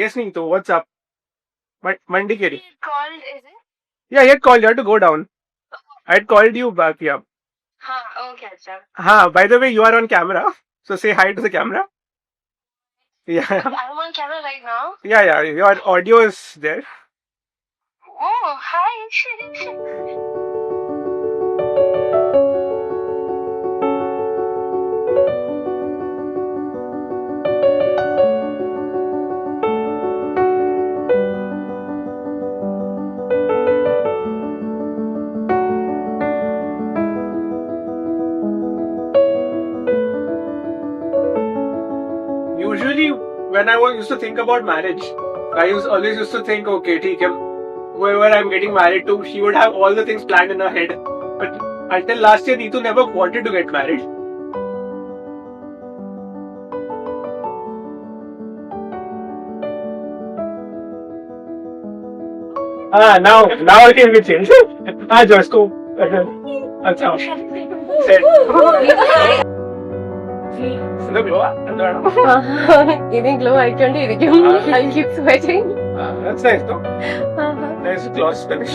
Yes, Neetu, what's up? Mandi Keri. He called, is it? Yeah, he had called. You had to go down. I had called you back. Yeah. Okay, acha. By the way, you are on camera. So say hi to the camera. Yeah. I'm on camera right now. Yeah. Your audio is there. Oh, hi. Usually, when I used to think about marriage, always used to think, okay, theek hai, whoever I'm getting married to, she would have all the things planned in her head. But until last year, Neetu never wanted to get married. Now it will be changed. जो इसको अच्छा Eating glow, I can't eat it. I'll keep sweating. That's nice though. Nice close finish.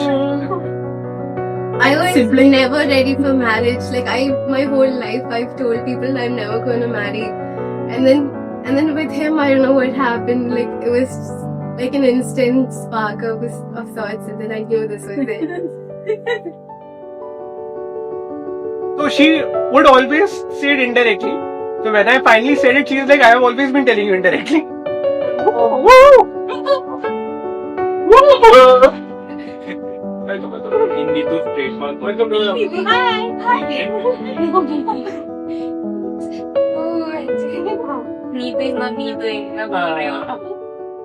I was never ready for marriage. Like my whole life, I've told people I'm never going to marry, and then with him, I don't know what happened. Like it was like an instant spark of thoughts, and then I knew this was it. So she would always say it indirectly. So when I finally said it, she's like, I have always been telling you indirectly. Hindi तो trademark Neetu is not Neetu.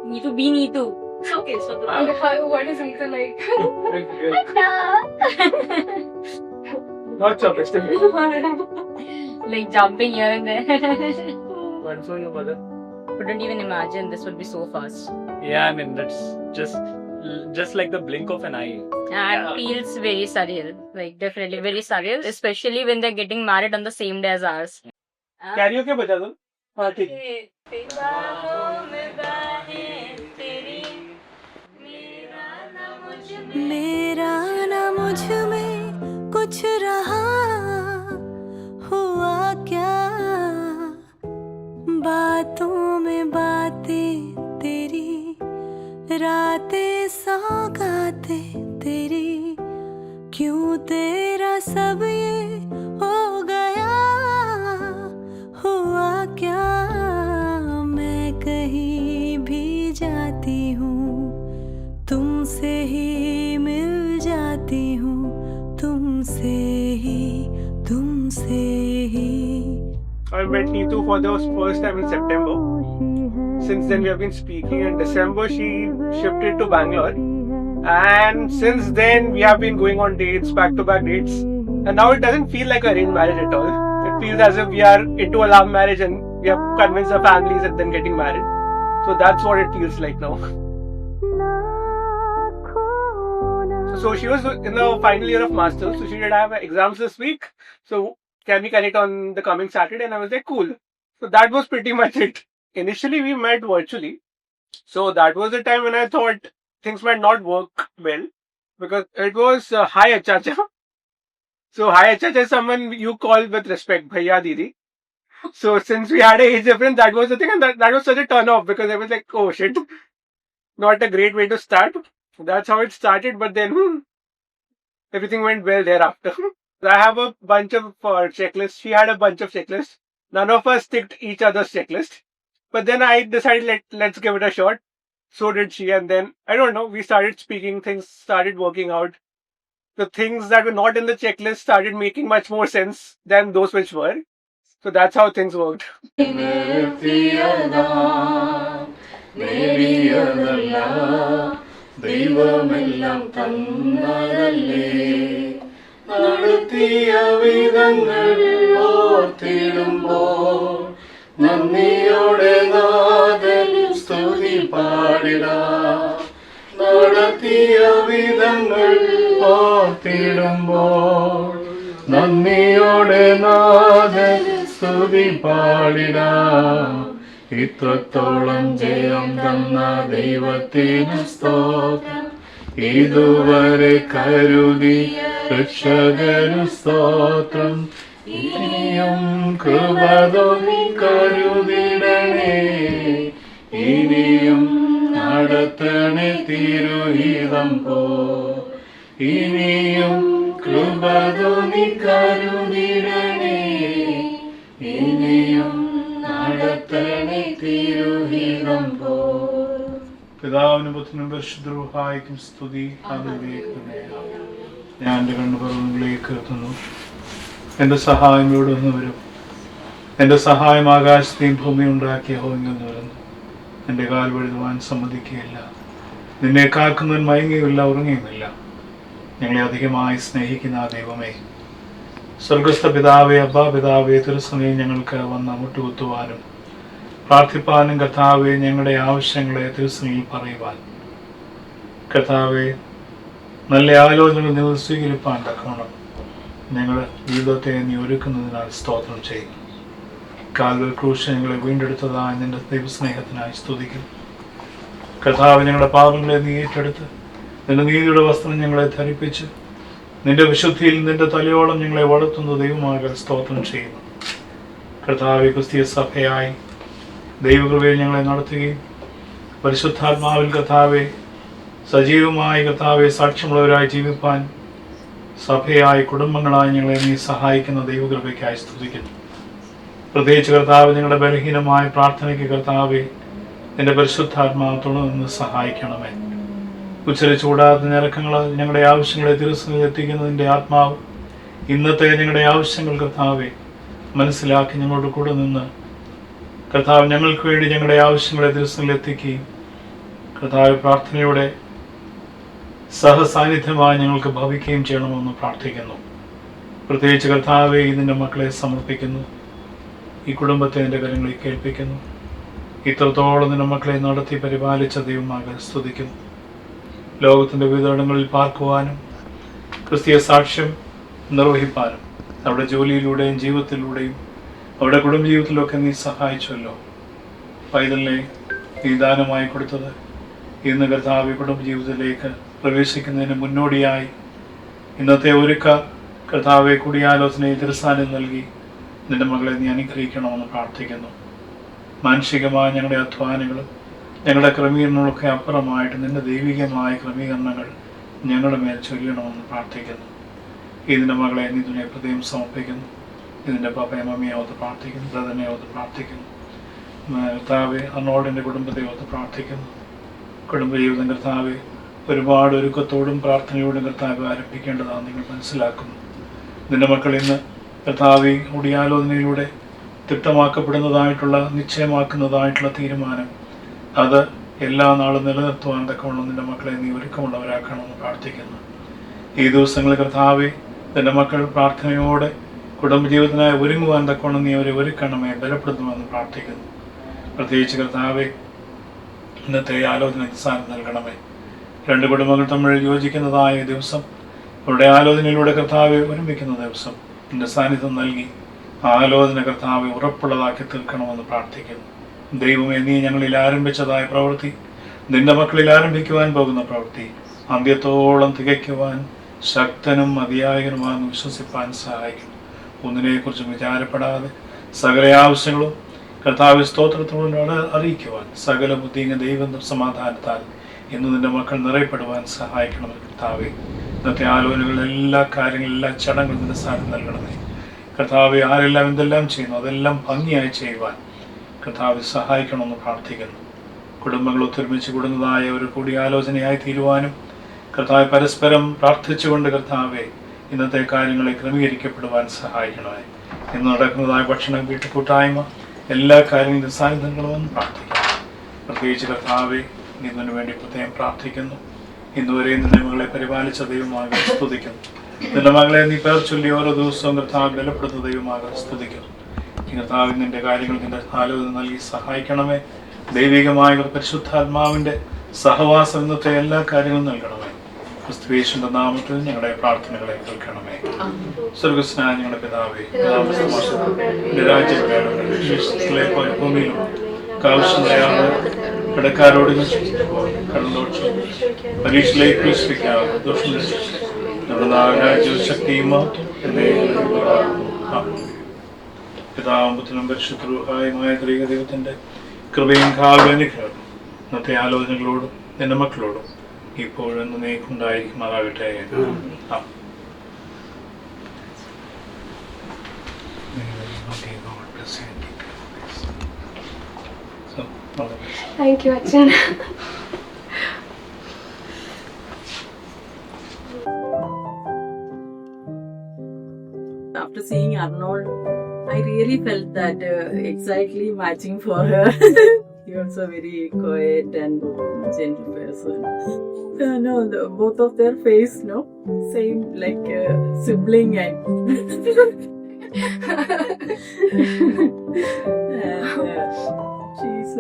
Neetu be Neetu. Okay, so What is Neetu like? Not sophisticated. like jumping here and there. What's your mother? Couldn't even imagine this would be so fast. Yeah, I mean that's just like the blink of an eye. And feels very surreal. Like definitely very surreal. Especially when they're getting married on the same day as ours. Karaoke बजा दो. हाँ ठीक. मेरा ना मुझ में कुछ रहा हुआ क्या बातों में बातें तेरी रातें सौगातें तेरी क्यों तेरा सब ये हो गया हुआ क्या मैं कहीं भी जाती हूँ तुमसे ही मिल जाती हूँ तुमसे ही I met Neetu for the first time in September. Since then we have been speaking. In December she shifted to Bangalore. And since then we have been going on dates, back-to-back dates. And now it doesn't feel like a arranged marriage at all. It feels as if we are into a love marriage and we have convinced our families and then getting married. So that's what it feels like now. So she was in the final year of masters, so she did have exams this week. So can we connect on the coming Saturday? And I was like, cool. So that was pretty much it. Initially we met virtually. So that was the time when I thought things might not work well. Because it was, hi Achacha. So hi Achacha is someone you call with respect, Bhaiya Didi. So since we had an age difference, that was the thing. And that was such a turn off because I was like, oh shit. Not a great way to start. That's how it started, but then everything went well thereafter. I have a bunch of checklists. She had a bunch of checklists. None of us ticked each other's checklist. But then I decided let's give it a shot. So did she. And then, I don't know, we started speaking, things started working out. The things that were not in the checklist started making much more sense than those which were. So that's how things worked. ദൈവമെല്ലാം തന്നതല്ലേ നടത്തിയ വിധങ്ങൾ ഓർത്തിടുമ്പോൾ നന്ദിയോടെ നാഥന് സ്തുതി പാടിടാം നടത്തിയ വിധങ്ങൾ ഓർത്തിടുമ്പോൾ നന്ദിയോടെ നാഥന് സ്തുതി പാടിടാം ഇത്രത്തോളം ജയം തന്ന ദൈവത്തിന് സ്തോത്രം. ഇതുവരെ കരുതിയ രക്ഷകന് സ്തോത്രം. ഇനിയും കൃപ തോന്നി കരുതിടണേ, ഇനിയും നടത്തണേ തിരുഹിതം പോ. ഇനിയും കൃപ തോന്നി കരുതിടണേ, ഇനിയും നടത്തണേ തിരുഹിതം പോ. പിതാവിനും പുത്രനും പരിശുദ്ധ റൂഹായിക്കും സ്തുതി. ഞാൻ എൻ്റെ കണ്ണുപർവ്വങ്ങളിലേക്ക് എത്തുന്നു. എൻ്റെ സഹായം ഇവിടെ നിന്ന് വരും. എൻ്റെ സഹായം ആകാശത്തെയും ഭൂമി ഉണ്ടാക്കിയ ഹോമിൽ നിന്ന് വരുന്നു. എൻ്റെ കാൽ വഴുതുവാൻ സമ്മതിക്കുകയില്ല. നിന്നെ കാക്കുന്നവൻ മയങ്ങിയുമില്ല, ഉറങ്ങിയുമില്ല. ഞങ്ങളെ അധികമായി സ്നേഹിക്കുന്ന ആ ദൈവമേ, സ്വർഗസ്ഥ പിതാവേ, അബ്ബാ പിതാവേ, തിരുസമയം ഞങ്ങൾക്ക് വന്ന് മുട്ടുകുത്തുവാനും പ്രാർത്ഥിപ്പാനും കർത്താവെ, ഞങ്ങളുടെ ആവശ്യങ്ങളെ തിരുസമയിൽ പറയുവാൻ കർത്താവെ, നല്ല ആലോചനകൾ നിങ്ങൾ സ്വീകരിപ്പാൻ തക്കവണ്ണം ഞങ്ങളുടെ ജീവിതത്തെ നീ ഒരുക്കുന്നതിനാൽ സ്തോത്രം ചെയ്യുന്നു. കാൽവരി ക്രൂശ് ഞങ്ങളെ വീണ്ടെടുത്തതായ നിന്റെ ദൈവസ്നേഹത്തിനായി സ്തുതിക്കുന്നു. കർത്താവ്, ഞങ്ങളുടെ പാപങ്ങളെ നീ ഏറ്റെടുത്ത് നിന്റെ നീതിയുടെ വസ്ത്രം ഞങ്ങളെ ധരിപ്പിച്ച് നിന്റെ വിശുദ്ധിയിൽ നിന്റെ തലയോളം ഞങ്ങളെ വളർത്തുന്ന ദൈവമാകാൻ സ്തോത്രം ചെയ്യുന്നു. കർത്താവെ, ക്രിസ്തീയ സഭയായി ദൈവകൃപയിൽ ഞങ്ങളെ നടത്തുകയും പരിശുദ്ധാത്മാവിൽ കർത്താവെ സജീവമായി കർത്താവെ സാക്ഷ്യമുള്ളവരായി ജീവിപ്പാൻ സഭയായി കുടുംബങ്ങളായി ഞങ്ങളെ നീ സഹായിക്കുന്ന ദൈവകൃപയ്ക്കായി സ്തുതിക്കുന്നു. പ്രത്യേകിച്ച് കർത്താവ്, ഞങ്ങളുടെ ബലഹീനമായ പ്രാർത്ഥനയ്ക്ക് കർത്താവെ നിന്റെ പരിശുദ്ധാത്മാവ് തുണർന്ന് സഹായിക്കണമേ. ഉച്ചരിച്ചുകൂടാത്ത ഞരക്കങ്ങൾ ഞങ്ങളുടെ ആവശ്യങ്ങളെ തിരുസന്നിധിയിൽ എത്തിക്കുന്നതിൻ്റെ ആത്മാവ് ഇന്നത്തെ ഞങ്ങളുടെ ആവശ്യങ്ങൾ കർത്താവെ മനസ്സിലാക്കി ഞങ്ങളുടെ കൂടെ നിന്ന് കർത്താവ് ഞങ്ങൾക്ക് വേണ്ടി ഞങ്ങളുടെ ആവശ്യങ്ങളെ തിരുസന്നിധിയിൽ എത്തിക്കുകയും കർത്താവ് പ്രാർത്ഥനയുടെ സഹസാന്നിധ്യമായി ഞങ്ങൾക്ക് ഭവിക്കുകയും ചെയ്യണമെന്ന് പ്രാർത്ഥിക്കുന്നു. പ്രത്യേകിച്ച് കർത്താവെ, ഇതിൻ്റെ മക്കളെ സമർപ്പിക്കുന്നു. ഈ കുടുംബത്തെ എൻ്റെ കരങ്ങളിൽ കേൾപ്പിക്കുന്നു. ഇത്രത്തോളം നിന്റെ മക്കളെ നടത്തി പരിപാലിച്ച ദൈവമാകാൻ സ്തുതിക്കുന്നു. ലോകത്തിൻ്റെ വിവിധയിടങ്ങളിൽ പാർക്കുവാനും ക്രിസ്തീയ സാക്ഷ്യം നിർവഹിപ്പാനും അവരുടെ ജോലിയിലൂടെയും ജീവിതത്തിലൂടെയും അവരുടെ കുടുംബജീവിതത്തിലൊക്കെ നീ സഹായിച്ചല്ലോ. പൈതലിനെ നീ ദാനമായി കൊടുത്തത് ഇന്ന് കർത്താവ് കുടുംബജീവിതത്തിലേക്ക് പ്രവേശിക്കുന്നതിന് മുന്നോടിയായി ഇന്നത്തെ ഒരുക്ക കർത്താവെ കൂടിയാലോചനയിൽ തിരുസാനം നൽകി നിന്റെ മകളെ നീ അനുഗ്രഹിക്കണമെന്ന് പ്രാർത്ഥിക്കുന്നു. മാനസികമായ ഞങ്ങളുടെ അധ്വാനങ്ങളും ഞങ്ങളുടെ ക്രമീകരണങ്ങളൊക്കെ അപ്പുറമായിട്ട് നിന്റെ ദൈവികമായ ക്രമീകരണങ്ങൾ ഞങ്ങളുടെ മേൽ ചൊല്ലണമെന്ന് പ്രാർത്ഥിക്കുന്നു. ഇതിൻ്റെ മകളെ നീ ഇതിനെ ഹൃദയം സമർപ്പിക്കുന്നു. ഇതിൻ്റെ പപ്പയെ മമ്മിയെ ഓർത്ത് പ്രാർത്ഥിക്കുന്നു. ബ്രദറിനെ ഓർത്ത് പ്രാർത്ഥിക്കുന്നു. കർത്താവെ, അർണോൾഡിൻ്റെ കുടുംബത്തെ ഓർത്ത് പ്രാർത്ഥിക്കുന്നു. കുടുംബജീവിതം കർത്താവെ ഒരുപാട് ഒരുക്കത്തോടും പ്രാർത്ഥനയോടും കർത്താവ് ആരംഭിക്കേണ്ടതാണ് നിങ്ങൾ മനസ്സിലാക്കുന്നു. നിന്റെ മക്കൾ ഇന്ന് കർത്താവെ കൂടിയാലോചനയിലൂടെ തിട്ടമാക്കപ്പെടുന്നതായിട്ടുള്ള നിശ്ചയമാക്കുന്നതായിട്ടുള്ള തീരുമാനം അത് എല്ലാ നാളും നിലനിർത്തുവാൻ തക്കവണ്ണം നിന്റെ മക്കളെ നീ ഒരുക്കമുള്ളവരാക്കണമെന്ന് പ്രാർത്ഥിക്കുന്നു. ഈ ദിവസങ്ങളിൽ കർത്താവെ നിന്റെ മക്കൾ പ്രാർത്ഥനയോടെ കുടുംബജീവിതത്തിനായി ഒരുങ്ങുവാൻ തക്കവണ്ണം നീ അവരെ ഒരുക്കണമേ, ബലപ്പെടുത്തുമെന്ന് പ്രാർത്ഥിക്കുന്നു. പ്രത്യേകിച്ച് കർത്താവെ ഇന്നത്തെ ആലോചനയ്ക്ക് സ്ഥാനം നൽകണമേ. രണ്ട് കുടുംബങ്ങൾ തമ്മിൽ യോജിക്കുന്നതായ ദിവസം, അവരുടെ ആലോചനയിലൂടെ കർത്താവെ ഒരുമിക്കുന്ന ദിവസം നിന്റെ സാന്നിധ്യം നൽകി ആലോചന കർത്താവെ ഉറപ്പുള്ളതാക്കി തീർക്കണമെന്ന് പ്രാർത്ഥിക്കുന്നു. ദൈവമേ, നീ ഞങ്ങളിൽ ആരംഭിച്ചതായ പ്രവൃത്തി നിന്റെ മക്കളിൽ ആരംഭിക്കുവാൻ പോകുന്ന പ്രവൃത്തി അന്ത്യത്തോളം തികയ്ക്കുവാൻ ശക്തനും മതിയായകനുമാണെന്ന് വിശ്വസിപ്പാൻ സഹായിക്കും. ഒന്നിനെക്കുറിച്ചും വിചാരപ്പെടാതെ സകല ആവശ്യങ്ങളും കർത്താവ് സ്തോത്രത്തോട് അറിയിക്കുവാൻ സകല ബുദ്ധിയും ദൈവം സമാധാനത്താൽ ഇന്ന് നിന്റെ മക്കൾ നിറയപ്പെടുവാൻ സഹായിക്കണമെന്ന് കർത്താവെ. ഇന്നത്തെ ആലോചനകളിൽ എല്ലാ കാര്യങ്ങളും എല്ലാ ചടങ്ങുകളും നിന്റെ സ്ഥാനം നൽകണമേ. കർത്താവെ, ആരെല്ലാം എന്തെല്ലാം ചെയ്യുന്നു അതെല്ലാം ഭംഗിയായി ചെയ്യുവാൻ കർത്താവ് സഹായിക്കണമെന്ന് പ്രാർത്ഥിക്കുന്നു. കുടുംബങ്ങൾ ഒത്തൊരുമിച്ച് കൂടുന്നതായ ഒരു കൂടിയാലോചനയായി തീരുവാനും കർത്താവ് പരസ്പരം പ്രാർത്ഥിച്ചുകൊണ്ട് കർത്താവെ ഇന്നത്തെ കാര്യങ്ങളെ ക്രമീകരിക്കപ്പെടുവാൻ സഹായിക്കണമേ. ഇന്ന് നടക്കുന്നതായ ഭക്ഷണം, വീട്ടുകൂട്ടായ്മ എല്ലാ കാര്യങ്ങളും സാന്നിധ്യങ്ങളെന്ന് പ്രാർത്ഥിക്കുന്നു. പ്രത്യേകിച്ച് കർത്താവെ ഇതിനു വേണ്ടി പ്രത്യേകം പ്രാർത്ഥിക്കുന്നു. ഇന്നുവരെ നിന്റെ മകളെ പരിപാലിച്ച ദൈവമാകാൻ സ്തുതിക്കുന്നു. നിന്റെ മകളെ നീ പേർ ചൊല്ലി ഓരോ ദിവസവും കർത്താവ് ബലപ്പെടുന്ന ദൈവമാകാൻ സ്തുതിക്കുന്നു. ഈ കർത്താവ് നിന്റെ കാര്യങ്ങൾ നിന്റെ ആലോചന നൽകി സഹായിക്കണമേ. ദൈവികമായ പരിശുദ്ധാത്മാവിന്റെ സഹവാസം ഇന്നത്തെ എല്ലാ കാര്യങ്ങളും നൽകണമേ. ക്രിസ്തുയേശുവിന്റെ നാമത്തിൽ ഞങ്ങളുടെ പ്രാർത്ഥനകളെ കേൾക്കണമേ. സ്വർഗസ്നായ ഞങ്ങളുടെ പിതാവേ, രാജ്യം ഭൂമിയിലും കാവശ്യതയാണ് കടക്കാരോട് കടലോട് പരീക്ഷയിലേക്ക് വിശ്വസിക്കാതെ ദോഷം നമ്മുടെ രാജ്യവും ശക്തിയും മാത്രം പിതാമ്പത്തിനും പരിശുദ്ധമായ ത്രിക ദൈവത്തിന്റെ കൃപയും കാവലനുഗ്രഹവും ഇന്നത്തെ ആലോചനകളോടും നിന്റെ മക്കളോടും ഇപ്പോഴും നീക്കുണ്ടായിരിക്കുമാറാകട്ടെ. Thank you, Achan. After seeing Arnold, I really felt that exactly matching for her. He also very quiet and gentle person. No, both of their face, no, same like sibling and. She's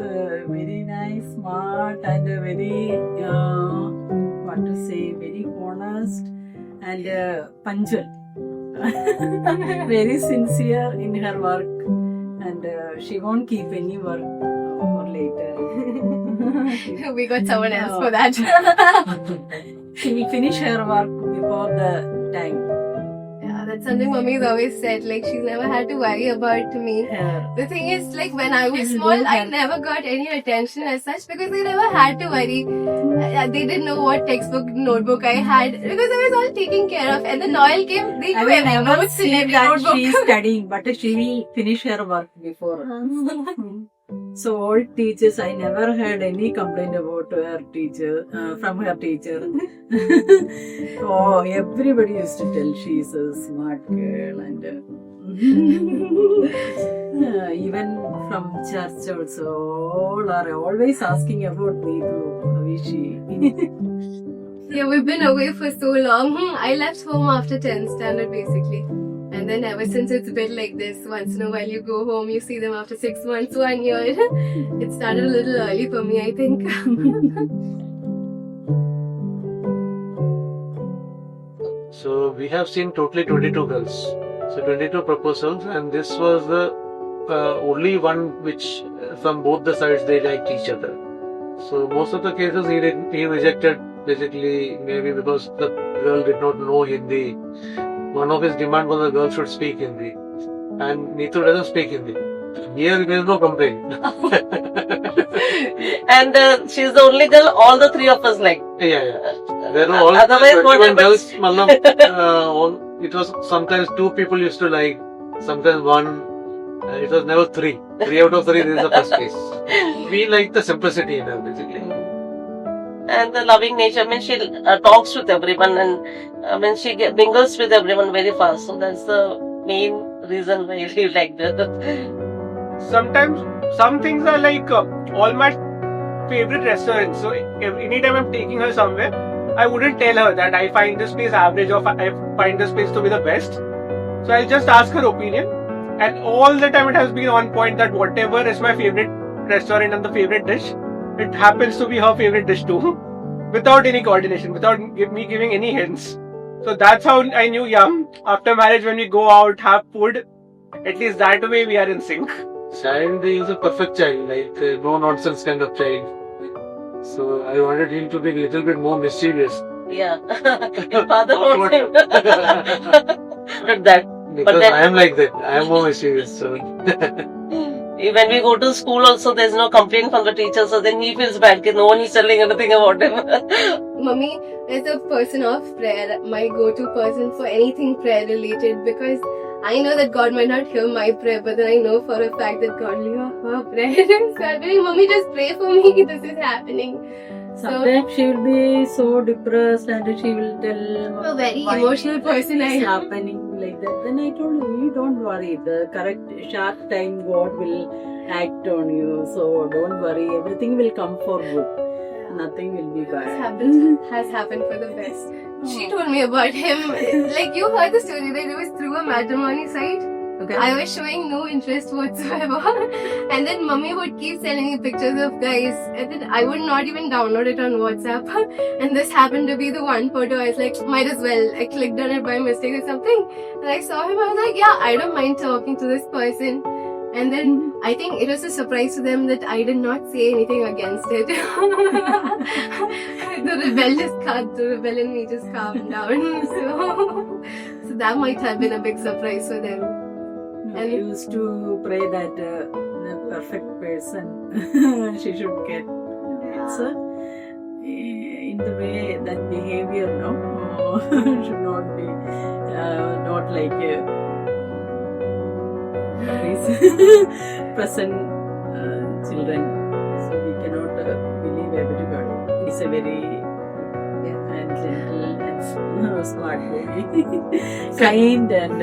very nice, smart, and very what to say, very honest and punctual. Very sincere in her work, and she won't keep any work for later. We got someone else for that. She will finish her work before the time. Yeah, that's something Mummy's always said. Like, she's never had to worry about me. The thing is, like, when I was small, I never got any attention as such because they never had to worry. They didn't know what textbook, notebook I had because I was all taken care of. And then Noel came, they I knew will every never notes in see every that notebook. she is studying, but she will finish her work before. So all teachers, I never heard any complaint about her teacher, from her teacher. Oh, everybody used to tell she is a smart girl, and even from church also, all are always asking about Neetu. How is she? Yeah, we've been away for so long. I left home after 10th standard basically. And then ever since it's been like this, once in a while you go home, you see them after 6 months, 1 year. It started a little early for me, I think. So we have seen totally 22 girls. So 22 proposals, and this was the only one which from both the sides they liked each other. So most of the cases he rejected basically maybe because the girl did not know Hindi. One of his demand was the girl should speak Hindi, and Neetu doesn't speak Hindi. Here there is no complaint. And she's the only girl all the three of us like. Yeah. There were all Otherwise, 21 whatever- girls. It was sometimes 2 people used to like, sometimes 1. It was never 3. 3 out of 3 this is the first case. We like the simplicity in her basically. And the loving nature. I mean, she talks with everyone, and I mean, she mingles with everyone very fast. So that's the main reason why we like her. Sometimes some things are like all my favorite restaurants. So anytime I'm taking her somewhere, I wouldn't tell her that I find this place average or I find this place to be the best. So I'll just ask her opinion, and all the time it has been on point that whatever is my favorite restaurant and the favorite dish, it happens to be her favorite dish too, without any coordination, without me giving any hints. So that's how I knew, after marriage when we go out, have food, at least that way we are in sync. Child is a perfect child, like no nonsense kind of child. So I wanted him to be a little bit more mischievous. Yeah. Your father wants him. But that. Because then- I am like that. I am more mischievous. So When we go to school also, there's no complaint from the teacher, so then he feels bad because no one is telling anything about him. Mummy is a person of prayer, my go-to person for anything prayer related, because I know that God might not hear my prayer, but then I know for a fact that God will hear her prayer. So I'll be like, Mummy, just pray for me, this is happening. So, Sometimes she will be so depressed and she will tell a very why emotional person I it's am. happening like that. Then I told her, you don't worry. The correct sharp time God will act on you. So don't worry. Everything will come for good. Nothing will be bad. Has happened for the best. She told me about him. Like, you heard the story that it was through a matrimony site. Okay. I was showing no interest whatsoever. And then Mummy would keep sending me pictures of guys. And then I would not even download it on WhatsApp. And this happened to be the one photo. I was like, might as well. I clicked on it by mistake or something. And I saw him. I was like, yeah, I don't mind talking to this person. And then I think it was a surprise to them that I did not say anything against it. The rebel in me just calmed down. So that might have been a big surprise for them. I used to pray that the perfect person she should get. It's in the way that behavior, no, should not be not like these present children. So we cannot believe everybody. It's a very and gentle and smart baby, kind and.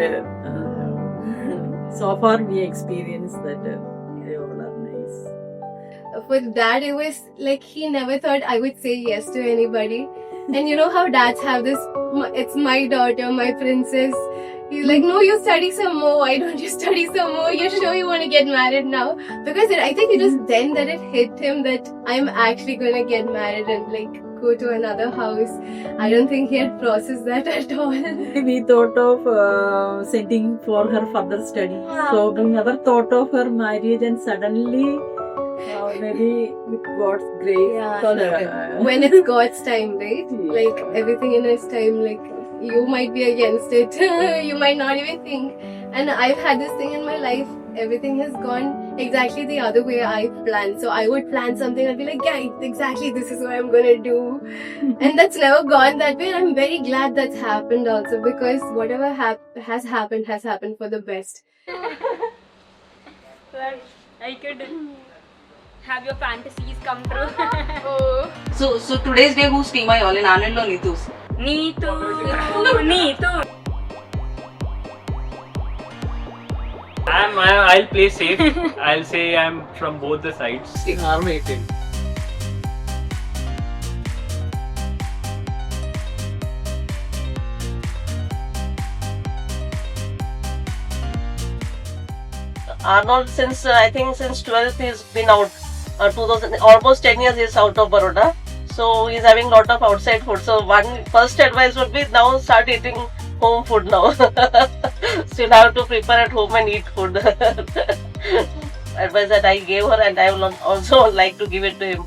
So far, we experienced that they all are nice. For Dad, it was like he never thought I would say yes to anybody. And you know how dads have this, it's my daughter, my princess. He's like, no, you study some more. Why don't you study some more? You're sure you want to get married now? Because I think it was then that it hit him that I'm actually going to get married and like go to another house. I don't think he had processed that at all. We thought of sending for her further study. So we never thought of her marriage, and suddenly, maybe with God's grace, When it's God's time, right? Like everything in His time, like you might be against it, you might not even think. And I've had this thing in my life, everything has gone exactly the other way I planned. So I would plan something, I'd be like, yeah, exactly, this is what I'm gonna do. And that's never gone that way. And I'm very glad that's happened also, because whatever has happened for the best. I could have your fantasies come true. So today's day, whose team are you all in, Anand or Neetu's? Neetu. I'll play safe. I'll say I'm from both the sides. Army team. Arnold, since I think since 12th he's been out. 2000, almost 10 years he's out of Baroda. So he's having a lot of outside food. So first advice would be now start eating home food now. So you'll have to prepare at home and eat food. Advice that I gave her, and I will also like to give it to him.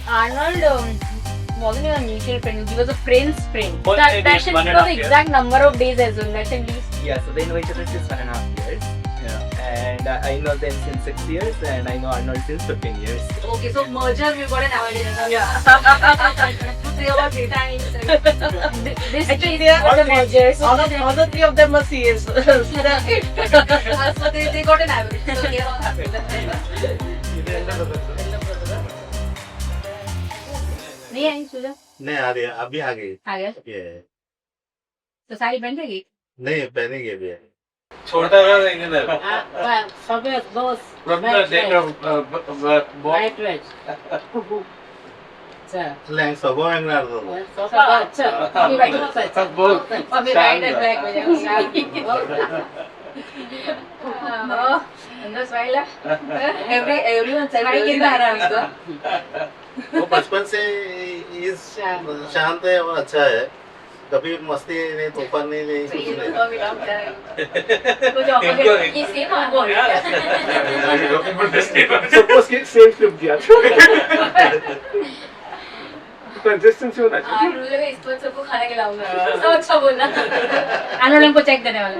Arnold wasn't even a mutual friend, he was a friend's friend. What That it is, should 1.5 know the years. exact number of days as well, that's at least. Yeah, so they know each other since 1.5 years. Yeah. And I know them since 6 years, and I know Arnold since 15 years. Okay, so merger, we've got an average. Yeah. 3 over 3 times. This Actually, is they are for the mergers. all the three of them are CS. So they got an average. So they are happy. नहीं आई सुजा नहीं आ रही है, अभी आ गई आ गया ये तो साड़ी पहन लेगी नहीं पहनेगी अभी छोड़ता रहा रहेंगे ना सब boss from the then right right अच्छा लैंग सबो एंग ना दो सब अच्छा अभी राइट अच्छा अभी राइट एंड बैक में जाऊंगा अंदर smile Everyone said very nice. वो बचपन से इस शांत है और अच्छा है, कभी मस्ती नहीं, तूफान नहीं कुछ नहीं। ये सेम बोल Suppose कि same flip दिया कंसिस्टेंसी होना चाहिए। लगा इस पर सबको खाने खिलाऊंगा सब अच्छा बोला आनंद हमको चेक देने वाला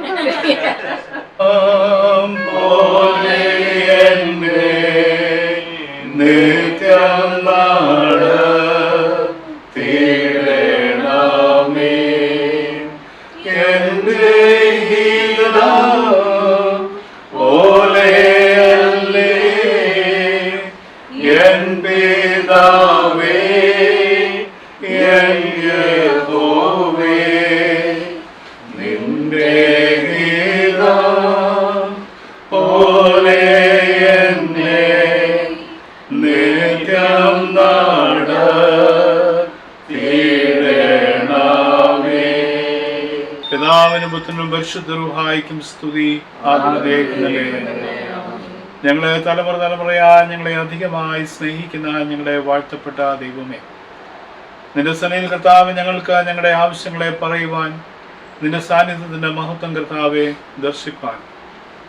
പിതാവിനും പുത്രനും പരിശുദ്ധ റൂഹായിക്കും സ്തുതി ആദ്യതേ ഞങ്ങളെ തലമുറയാ ഞങ്ങളെ അധികമായി സ്നേഹിക്കുന്ന ഞങ്ങളെ വാഴ്ത്തപ്പെട്ട ദൈവമേ, നിന്റെ സന്നിധിയിൽ കർത്താവ് ഞങ്ങൾക്ക് ഞങ്ങളുടെ ആവശ്യങ്ങളെ പറയുവാൻ, നിന്റെ സാന്നിധ്യത്തിന്റെ മഹത്വം കർത്താവെ ദർശിപ്പാൻ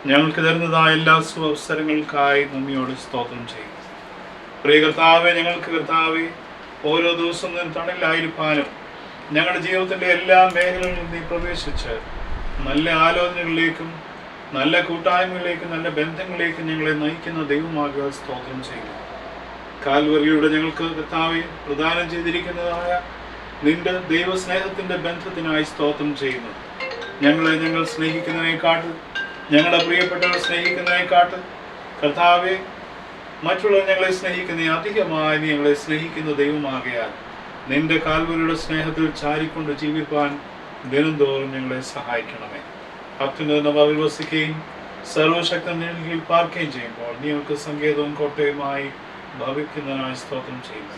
ഞങ്ങൾക്ക് തരുന്നതായ എല്ലാ അവസരങ്ങൾക്കായി നന്ദിയോട് സ്തോത്രം ചെയ്യും. പ്രിയ കർത്താവെ, ഞങ്ങൾക്ക് കർത്താവെ ഓരോ ദിവസവും തണലായിരിക്കാനും ഞങ്ങളുടെ ജീവിതത്തിന്റെ എല്ലാ മേഖലകളിലും നീ പ്രവേശിച്ച് നല്ല ആലോചനകളിലേക്കും നല്ല കൂട്ടായ്മകളിലേക്കും നല്ല ബന്ധങ്ങളിലേക്കും ഞങ്ങളെ നയിക്കുന്ന ദൈവമാകുക സ്തോത്രം ചെയ്യുന്നു. കാൽവറിയുടെ ഞങ്ങൾക്ക് കർത്താവെ പ്രദാനം ചെയ്തിരിക്കുന്നതായ നിന്റെ ദൈവസ്നേഹത്തിന്റെ ബന്ധത്തിനായി സ്തോത്രം ചെയ്യുന്നു. ഞങ്ങൾ സ്നേഹിക്കുന്നതിനെക്കാട്ട്, ഞങ്ങളുടെ പ്രിയപ്പെട്ടവർ സ്നേഹിക്കുന്നതിനെക്കാട്ട് കർത്താവെ മറ്റുള്ളവർ ഞങ്ങളെ സ്നേഹിക്കുന്ന അധികമായി ഞങ്ങളെ സ്നേഹിക്കുന്ന ദൈവമാകയാൽ നിന്റെ കാൽവരിയുടെ സ്നേഹത്തിൽ ചാരിക്കൊണ്ട് ജീവിപ്പാൻ ദിനംതോറും ഞങ്ങളെ സഹായിക്കണമേ. അത്യുന്നതം അവരിൽ വസിക്കുകയും സർവശക്തൻ കീഴിൽ പാർക്കുകയും ചെയ്യുമ്പോൾ നിങ്ങൾക്ക് സങ്കേതവും കോട്ടയുമായി ഭവിക്കുന്നതിനായി സ്തോത്രം ചെയ്യുന്നു.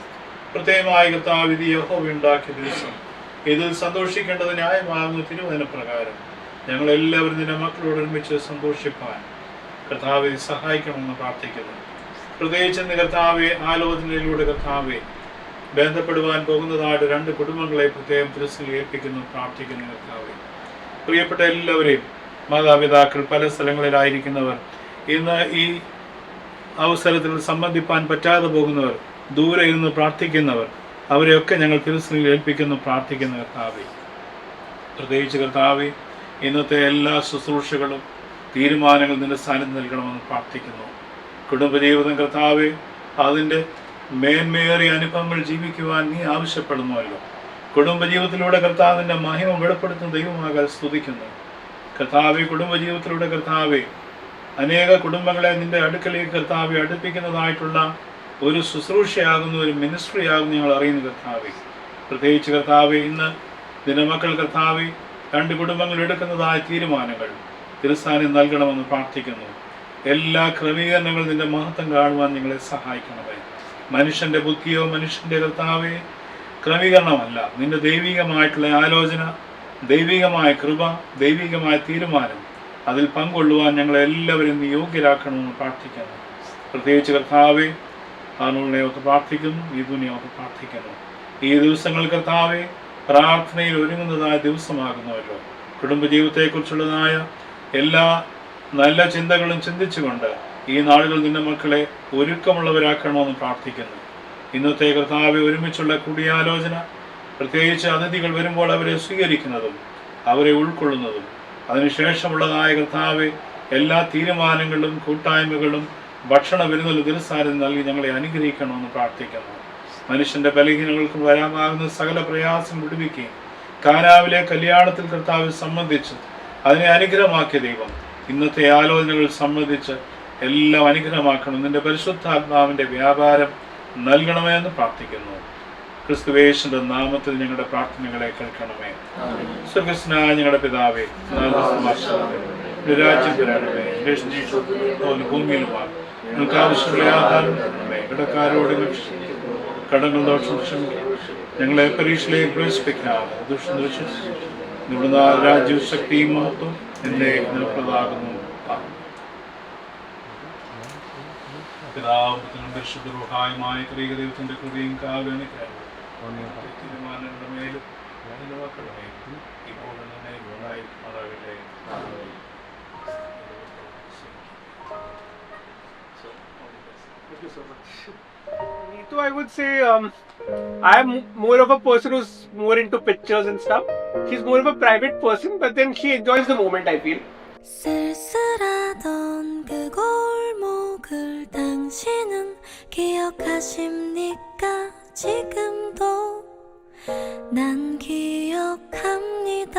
പ്രത്യേകമായി കർത്താവ് ഇത് യഹോവ ഉണ്ടാക്കിയ ദിവസം ഇതിൽ സന്തോഷിക്കേണ്ടത് ന്യായമാകുന്ന തിരുവചന പ്രകാരം ഞങ്ങളെല്ലാവരും നിന്റെ മക്കളോട് ഒരുമിച്ച് സന്തോഷിപ്പാൻ കർത്താവെ സഹായിക്കണമെന്ന് പ്രാർത്ഥിക്കുന്നു. പ്രത്യേകിച്ച് കർത്താവെ ആലോചനയിലൂടെ കർത്താവെ ബന്ധപ്പെടുവാൻ പോകുന്നതായിട്ട് 2 കുടുംബങ്ങളെ പ്രത്യേകം തിരുസന്നിധിയിൽ ഏൽപ്പിക്കുന്നു, പ്രാർത്ഥിക്കുന്നു. കർത്താവെ, പ്രിയപ്പെട്ട എല്ലാവരെയും, മാതാപിതാക്കൾ, പല സ്ഥലങ്ങളിലായിരിക്കുന്നവർ, ഇന്ന് ഈ അവസരത്തിൽ സംബന്ധിപ്പാൻ പറ്റാതെ പോകുന്നവർ, ദൂരെ ഇരുന്ന് പ്രാർത്ഥിക്കുന്നവർ, അവരെയൊക്കെ ഞങ്ങൾ തിരുസന്നിധിയിൽ ഏൽപ്പിക്കുന്നു, പ്രാർത്ഥിക്കുന്നു. കർത്താവെ, പ്രത്യേകിച്ച് കർത്താവെ ഇന്നത്തെ എല്ലാ ശുശ്രൂഷകളും തീരുമാനങ്ങൾ നിന്റെ സാന്നിധ്യം നൽകണമെന്ന് പ്രാർത്ഥിക്കുന്നു. കുടുംബജീവിതം കർത്താവെ അതിൻ്റെ മേന്മയേറിയ അനുഭവങ്ങൾ ജീവിക്കുവാൻ നീ ആവശ്യപ്പെടുന്നുവല്ലോ. കുടുംബജീവിതത്തിലൂടെ കർത്താവിൻ്റെ മഹിമ വെളിപ്പെടുത്തുന്ന ദൈവമാകാൻ സ്തുതിക്കുന്നു. കർത്താവെ, കുടുംബജീവിതത്തിലൂടെ കർത്താവെ അനേക കുടുംബങ്ങളെ നിന്റെ അടുക്കലേക്ക് കർത്താവെ അടുപ്പിക്കുന്നതായിട്ടുള്ള ഒരു ശുശ്രൂഷയാകുന്നു, ഒരു മിനിസ്ട്രി ആകുന്നു ഞങ്ങൾ അറിയുന്നു. കർത്താവെ, പ്രത്യേകിച്ച് കർത്താവെ ഇന്ന് നിന്റെ മക്കൾ കർത്താവെ 2 കുടുംബങ്ങൾ എടുക്കുന്നതായ തീരുമാനങ്ങൾ തിരുസാന്നിധ്യം നൽകണമെന്ന് പ്രാർത്ഥിക്കുന്നു. എല്ലാ ക്രമീകരണങ്ങളും നിന്റെ മഹത്വം കാണുവാൻ ഞങ്ങളെ സഹായിക്കണമേ. മനുഷ്യന്റെ ബുദ്ധിയോ മനുഷ്യന്റെ കർത്താവെ ക്രമീകരണമല്ല, നിന്റെ ദൈവികമായിട്ടുള്ള ആലോചന, ദൈവികമായ കൃപ, ദൈവികമായ തീരുമാനം, അതിൽ പങ്കൊള്ളുവാൻ ഞങ്ങളെല്ലാവരും നീ യോഗ്യരാക്കണമെന്ന് പ്രാർത്ഥിക്കുന്നു. പ്രത്യേകിച്ച് കർത്താവെ ആനോളിനെ ഓർത്ത് പ്രാർത്ഥിക്കുന്നു, ഈദുനെ ഓർത്ത് പ്രാർത്ഥിക്കുന്നു. ഈ ദിവസങ്ങൾ കർത്താവെ പ്രാർത്ഥനയിൽ ഒരുങ്ങുന്നതായ ദിവസമാകുന്നുവല്ലോ. കുടുംബജീവിതത്തെക്കുറിച്ചുള്ളതായ എല്ലാ നല്ല ചിന്തകളും ചിന്തിച്ചുകൊണ്ട് ഈ നാളുകൾ നിന്റെ മക്കളെ ഒരുക്കമുള്ളവരാക്കണമെന്ന് പ്രാർത്ഥിക്കുന്നു. ഇന്നത്തെ കർത്താവെ ഒരുമിച്ചുള്ള കൂടിയാലോചന, പ്രത്യേകിച്ച് അതിഥികൾ വരുമ്പോൾ അവരെ സ്വീകരിക്കുന്നതും അവരെ ഉൾക്കൊള്ളുന്നതും അതിനുശേഷമുള്ളതായ കർത്താവെ എല്ലാ തീരുമാനങ്ങളും കൂട്ടായ്മകളും ഭക്ഷണ വിരുന്നിൽ തിരുസാന്നിധ്യം നൽകി ഞങ്ങളെ അനുഗ്രഹിക്കണമെന്ന് പ്രാർത്ഥിക്കുന്നു. മനുഷ്യന്റെ ബലഹീനങ്ങൾക്ക് വരാമാകുന്ന സകല പ്രയാസം വിടുവിക്കുകയും കാനാവിലെ കല്യാണത്തിൽ കർത്താവിൽ സംബന്ധിച്ച് അതിനെ അനുഗ്രഹമാക്കിയ ദൈവം ഇന്നത്തെ ആലോചനകൾ സംബന്ധിച്ച് എല്ലാം അനുഗ്രഹമാക്കണം. നിന്റെ പരിശുദ്ധാത്മാവിന്റെ വ്യാപാരം നൽകണമെന്ന് പ്രാർത്ഥിക്കുന്നു. ക്രിസ്തുവേശന്റെ നാമത്തിൽ ഞങ്ങളുടെ പ്രാർത്ഥനകളെ കേൾക്കണമേ. സ്വർഗസ്നായ ഞങ്ങളുടെ പിതാവേ, രാജ്യം വരണമേ, ഭൂമിയിലുമാണ് നിങ്ങൾക്ക് ആവശ്യമുള്ള ആഹാരം തരണമേ. കടക്കാരോട് കടങ്ങൾ ദോഷം ക്ഷമിക്കും, ഞങ്ങളെ പരീക്ഷയിലേക്ക് പ്രവേശിപ്പിക്കാതെ ദുഷ്ടം ഇവിടുന്ന് രാജ്യവും ശക്തിയും മഹത്വം എന്നെ നിലപ്രദാകുന്നു. പിതാവിനും പരിശുദ്ധ റൂഹായുമായ ദൈവത്തിന്റെ കൃപയും കാവലും തീരുമാനങ്ങളുടെ മേലും മക്കളുടെ മേലും ഇപ്പോൾ ഉണ്ടായിരിക്കുമാറാകട്ടെ. Neetu, I would say I am more of a person who's more into pictures and stuff. She's more of a private person, but then she enjoys the moment, I feel. 쓸쓸하던 그 골목을 당신은 기억하십니까? 지금도 난 기억합니다.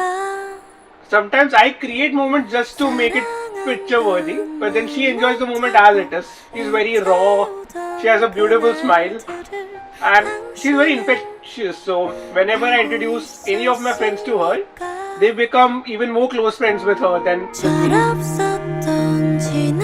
Sometimes I create moments just to make it picture worthy, but then she enjoys the moment as it is. She's very raw, she has a beautiful smile, and she's very infectious. So whenever I introduce any of my friends to her, they become even more close friends with her than with me.